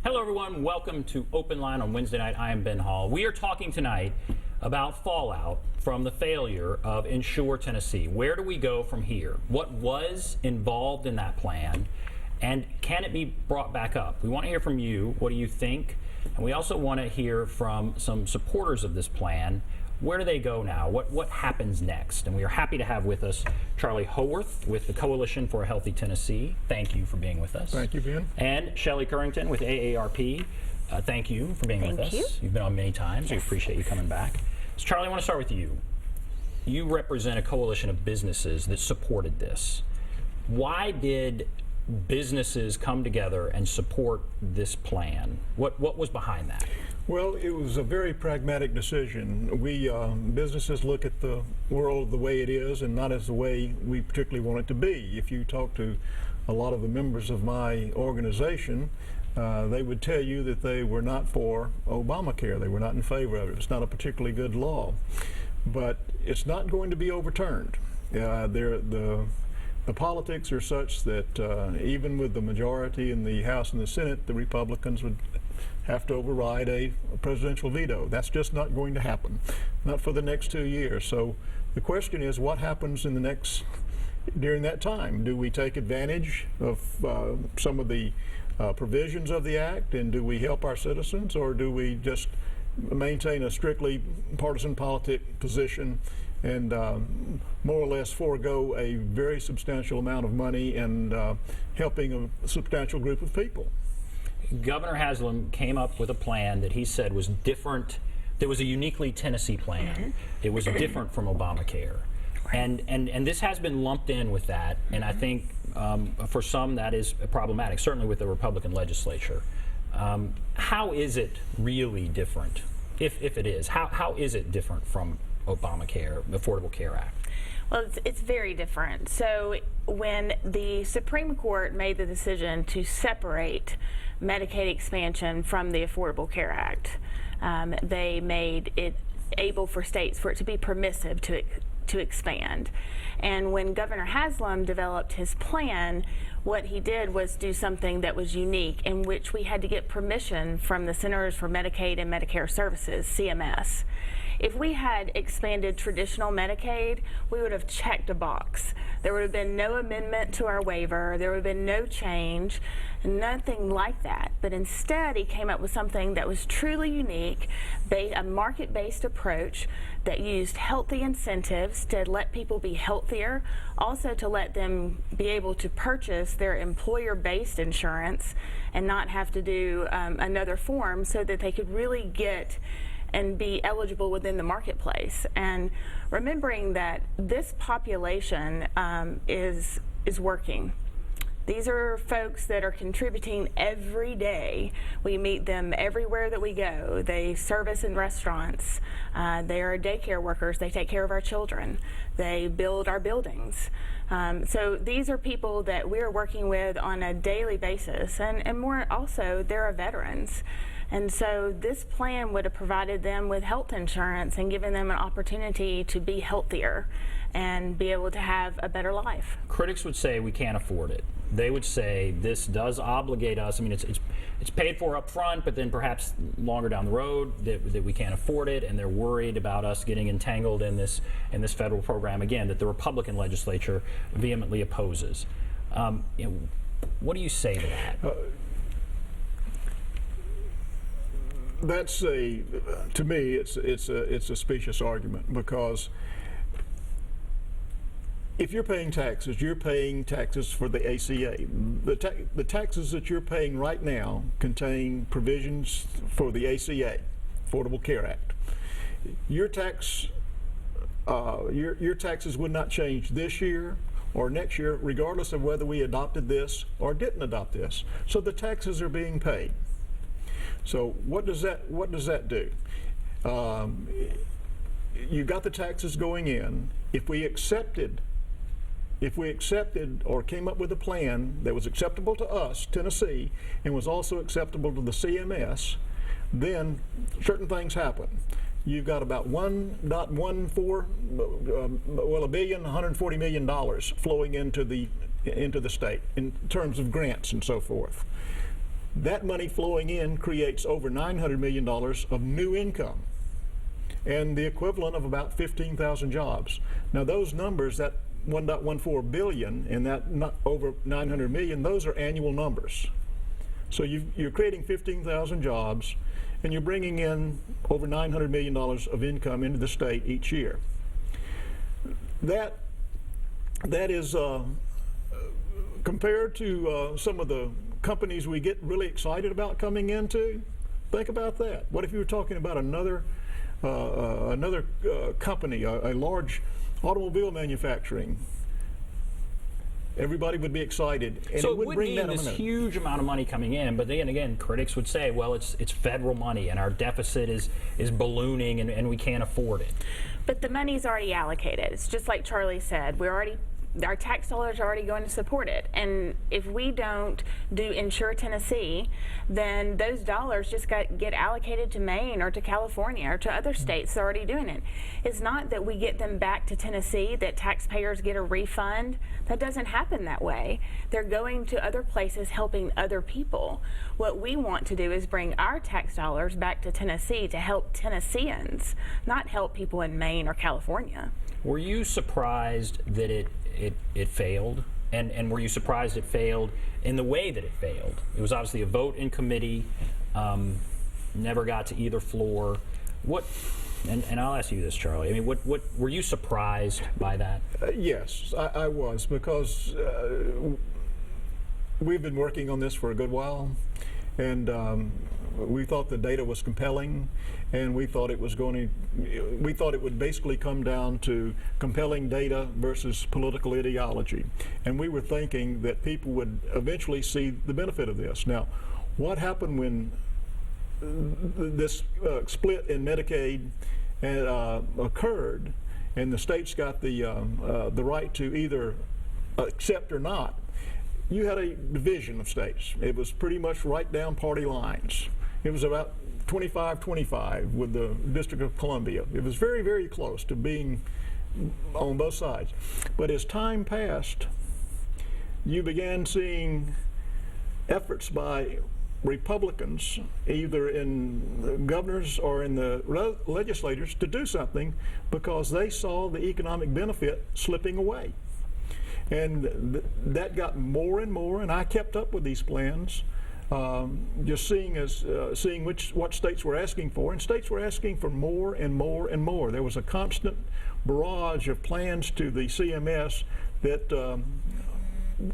Hello, everyone. Welcome to OpenLine on Wednesday night. I am Ben Hall. We are talking tonight about fallout from the failure of Insure Tennessee. Where do we go from here? What was involved in that plan? And can it be brought back up? We want to hear from you. What do you think? And we also want to hear from some supporters of this plan. Where do they go now? What happens next? And we are happy to have with us Charlie Howarth with the Coalition for a Healthy Tennessee. Thank you for being with us. Thank you, Ben. And Shelley Currington with AARP. Thank you for being with us. You've been on many times. Yes. We appreciate you coming back. So Charlie, I want to start with you. You represent a coalition of businesses that supported this. Why did businesses come together and support this plan? What was behind that? Well, it was a very pragmatic decision. We businesses look at the world the way it is and not as the way we particularly want it to be. If you talk to a lot of the members of my organization, they would tell you that they were not for Obamacare. They were not in favor of it. It's not a particularly good law. But it's not going to be overturned. The politics are such that even with the majority in the House and the Senate, the Republicans would have to override a presidential veto. That's just not going to happen, not for the next 2 years. So the question is, what happens in during that time? Do we take advantage of some of the provisions of the act, and do we help our citizens, or do we just maintain a strictly partisan politic position and more or less forego a very substantial amount of money and helping a substantial group of people? Governor Haslam came up with a plan that he said was different. There was a uniquely Tennessee plan. It was different from Obamacare. And this has been lumped in with that, and I think for some that is problematic, certainly with the Republican legislature. How is it really different, if it is? How is it different from Obamacare, Affordable Care Act? Well, it's very different. So when the Supreme Court made the decision to separate Medicaid expansion from the Affordable Care Act, they made it able for states for it to be permissive to expand. And when Governor Haslam developed his plan, what he did was do something that was unique, in which we had to get permission from the Centers for Medicaid and Medicare Services, CMS. If we had expanded traditional Medicaid, we would have checked a box. There would have been no amendment to our waiver. There would have been no change, nothing like that. But instead, he came up with something that was truly unique, a market-based approach that used healthy incentives to let people be healthier, also to let them be able to purchase their employer-based insurance and not have to do another form, so that they could really get and be eligible within the marketplace. And remembering that this population is working. These are folks that are contributing every day. We meet them everywhere that we go. They service in restaurants. They are daycare workers. They take care of our children. They build our buildings. So these are people that we're working with on a daily basis. And more also, they're veterans. And so this plan would have provided them with health insurance and given them an opportunity to be healthier and be able to have a better life. Critics would say we can't afford it. They would say this does obligate us. I mean, it's paid for up front, but then perhaps longer down the road that we can't afford it, and they're worried about us getting entangled in this federal program again that the Republican legislature vehemently opposes. What do you say to that? That's to me, it's a specious argument, because if you're paying taxes for the ACA. The taxes that you're paying right now contain provisions for the ACA, Affordable Care Act. Your taxes would not change this year or next year, regardless of whether we adopted this or didn't adopt this. So the taxes are being paid. So what does that do? You got the taxes going in. If we accepted or came up with a plan that was acceptable to us, Tennessee, and was also acceptable to the CMS, then certain things happen. You've got about $1.40 million flowing into the state in terms of grants and so forth. That money flowing in creates over $900 million of new income, and the equivalent of about 15,000 jobs. Now those numbers, that 1.14 billion and that over 900 million, those are annual numbers. So you're creating 15,000 jobs, and you're bringing in over $900 million of income into the state each year. That is compared to some of the companies we get really excited about coming into. Think about that. What if you were talking about another company, a large automobile manufacturing? Everybody would be excited, and so it would bring mean that this huge amount of money coming in. But then again, critics would say, well, it's federal money, and our deficit is ballooning, and we can't afford it. But the money's already allocated. It's just like Charlie said. Our tax dollars are already going to support it. And if we don't do Insure Tennessee, then those dollars just get allocated to Maine or to California or to other states that are already doing it. It's not that we get them back to Tennessee, that taxpayers get a refund. That doesn't happen that way. They're going to other places helping other people. What we want to do is bring our tax dollars back to Tennessee to help Tennesseans, not help people in Maine or California. Were you surprised that it failed? And were you surprised it failed in the way that it failed? It was obviously a vote in committee, never got to either floor. And I'll ask you this, Charlie. I mean, what were you surprised by that? Yes, I was, because we've been working on this for a good while, and we thought the data was compelling, and we thought it would basically come down to compelling data versus political ideology. And we were thinking that people would eventually see the benefit of this. Now, what happened when this split in Medicaid occurred, and the states got the right to either accept or not? You had a division of states. It was pretty much right down party lines. It was about 25-25 with the District of Columbia. It was very, very close to being on both sides. But as time passed, you began seeing efforts by Republicans, either in the governors or in the legislators, to do something because they saw the economic benefit slipping away. And that got more and more, and I kept up with these plans, just seeing what states were asking for, and states were asking for more and more and more. There was a constant barrage of plans to the CMS that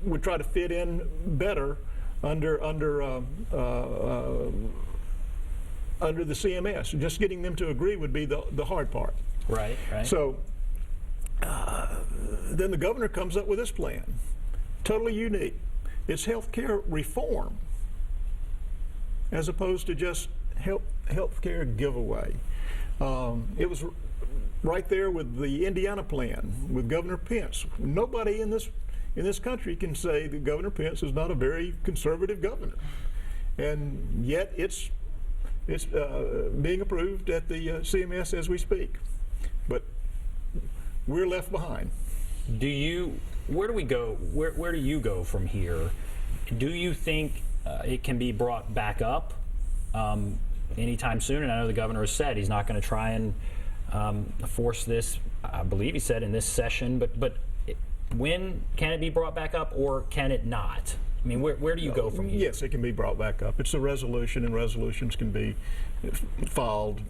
would try to fit in better under the CMS. Just getting them to agree would be the hard part. Right. So then the governor comes up with this plan, totally unique. It's health care reform, as opposed to just health care giveaway. It was right there with the Indiana plan with Governor Pence. Nobody in this country can say that Governor Pence is not a very conservative governor, and yet it's being approved at the CMS as we speak. But we're left behind. Where do we go? Where do you go from here? Do you think it can be brought back up anytime soon? And I know the governor has said he's not going to try and force this. I believe he said in this session. But when can it be brought back up, or can it not? I mean, where do you go from here? Yes, it can be brought back up. It's a resolution, and resolutions can be filed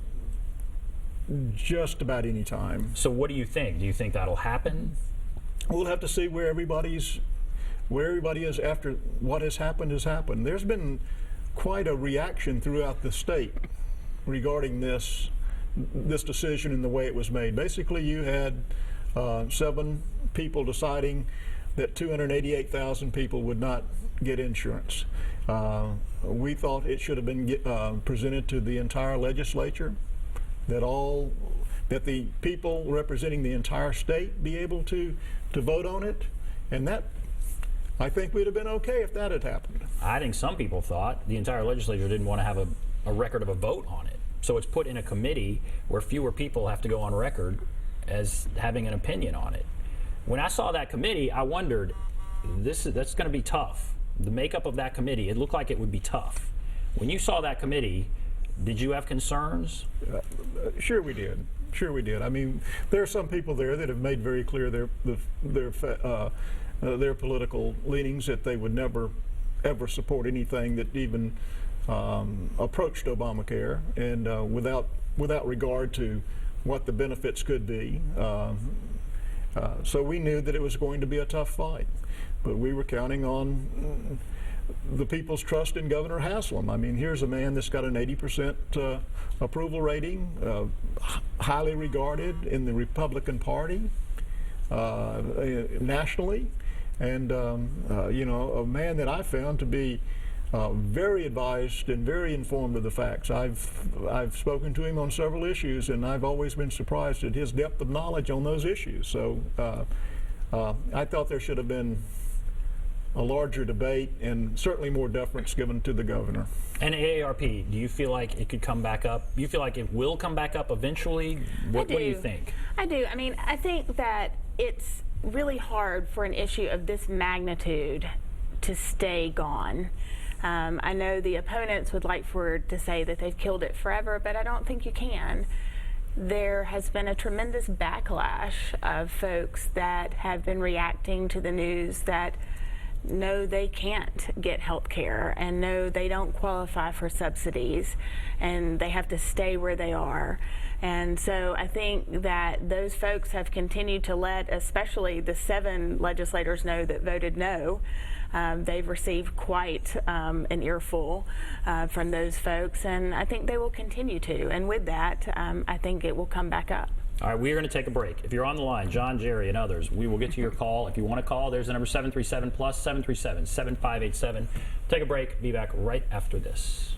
just about any time. So what do you think? Do you think that'll happen? We'll have to see where everybody is after what has happened has happened. There's been quite a reaction throughout the state regarding this decision and the way it was made. Basically, you had 7 people deciding that 288,000 people would not get insurance. We thought it should have been presented to the entire legislature, that the people representing the entire state be able to vote on it, and that, I think, we'd have been okay if that had happened. I think some people thought the entire legislature didn't want to have a record of a vote on it. So it's put in a committee where fewer people have to go on record as having an opinion on it. When I saw that committee, I wondered, that's going to be tough. the makeup of that committee, it looked like it would be tough. When you saw that committee, did you have concerns? Sure we did. Sure we did. I mean, there are some people there that have made very clear their political leanings, that they would never ever support anything that even approached Obamacare, and without regard to what the benefits could be. So we knew that it was going to be a tough fight, but we were counting on the people's trust in Governor Haslam. I mean, here's a man that's got an 80% approval rating, highly regarded in the Republican Party nationally, and you know, a man that I found to be very advised and very informed of the facts. I've spoken to him on several issues, and I've always been surprised at his depth of knowledge on those issues. So I thought there should have been a larger debate and certainly more deference given to the governor. And AARP, do you feel like it could come back up? Do you feel like it will come back up eventually? What do you think? I do. I mean, I think that it's really hard for an issue of this magnitude to stay gone. I know the opponents would like to say that they've killed it forever, but I don't think you can. There has been a tremendous backlash of folks that have been reacting to the news that no, they can't get health care, and no, they don't qualify for subsidies, and they have to stay where they are. And so I think that those folks have continued to let, especially the 7 legislators know that voted no. They've received quite an earful from those folks, and I think they will continue to. And with that, I think it will come back up. All right, we are going to take a break. If you're on the line, John, Jerry, and others, we will get to your call. If you want to call, there's the number 737+, 737-7587. Take a break. Be back right after this.